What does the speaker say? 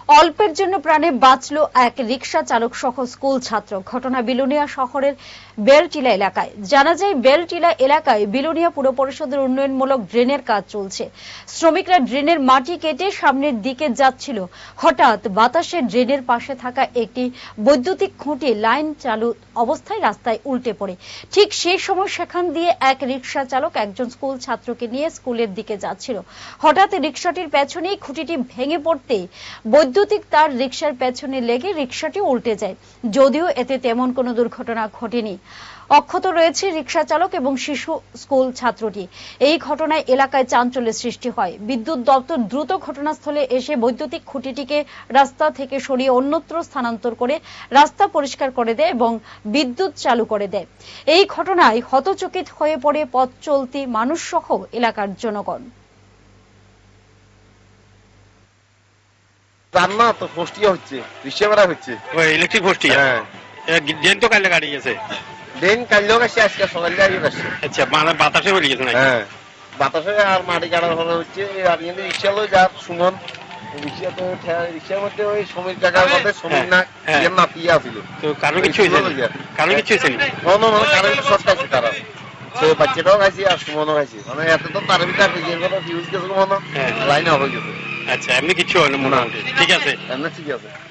অল্পের জন্য প্রাণে বাঁচল এক রিকশা চালক সহ স্কুল ছাত্র। ঘটনা বিলোনিয়া শহরের বেলটিলা এলাকায়। জানা যায়, বেলটিলা এলাকায় বিলোনিয়া পুর পরিষদের উন্নয়নমূলক ড্রেনের কাজ চলছে। শ্রমিকরা ড্রেনের মাটি কেটে সামনের দিকে যাচ্ছিল। হঠাৎ বাতাসে ড্রেনের পাশে থাকা একটি বৈদ্যুতিক খুঁটি লাইন চালু অবস্থায় রাস্তায় উল্টে পড়ে। ঠিক সেই সময় সেখান দিয়ে এক রিকশা চালক একজন স্কুল ছাত্রকে নিয়ে স্কুলের দিকে যাচ্ছিল। হঠাৎ রিকশাটির পেছনেই খুঁটিটি ভেঙে পড়তে বৈদ্যুতিক তার রিকশার পেছনে লেগে রিকশাটি উল্টে যায়। যদিও এতে তেমন কোনো দুর্ঘটনা ঘটেনি। অক্ষত রয়েছে রিকশা চালক এবং শিশু স্কুল ছাত্রটি। এই ঘটনায় এলাকায় চাঞ্চল্যের সৃষ্টি হয়। বিদ্যুৎ দপ্তর দ্রুত ঘটনাস্থলে এসে বৈদ্যুতিক খুঁটিটিকে রাস্তা থেকে সরিয়ে অন্যত্র স্থানান্তর করে রাস্তা পরিষ্কার করে দেয় এবং বিদ্যুৎ চালু করে দেয়। এই ঘটনায় হতচকিত হয়ে পড়ে পথ চলতি মানুষ সহ এলাকার জনগণ। রান্না তো ফষ্টিয়া হচ্ছে, রিক্সা ভাড়া হচ্ছে। ওই ইলেকট্রিক ফষ্টিয়া? হ্যাঁ। ড্রেন তো কাইলে কাটি গেছে। ড্রেন কাইলেও গেছে, আজকে সকালে আগে গেছে। আচ্ছা, মানে বাতাসে হয়ে গেছে নাকি? হ্যাঁ, বাতাসে আর মাটি কাটা ভাড়া হচ্ছে। আর কিন্তু রিক্সা লই যার সুমন, রিক্সা তো রিক্সার মধ্যে ওই সমীর কাকার মধ্যে সমীর না এর নাতিয়ে আছিল। তো কারো কিছু হয়েছে? কারো কিছু হয়েছে না? কারণ শর্ট খাইছে তারা। সে বাচ্চাটাও খাইছে আর সুমনও খাইছে। মানে এত তো তার ভিতরে রিজের কথা ফিউজ গেছে মনে লাইনে হয়ে গেছে। আচ্ছা, এমনি কিছু হয় না মোটামুটি? ঠিক আছে, এমনি ঠিক আছে।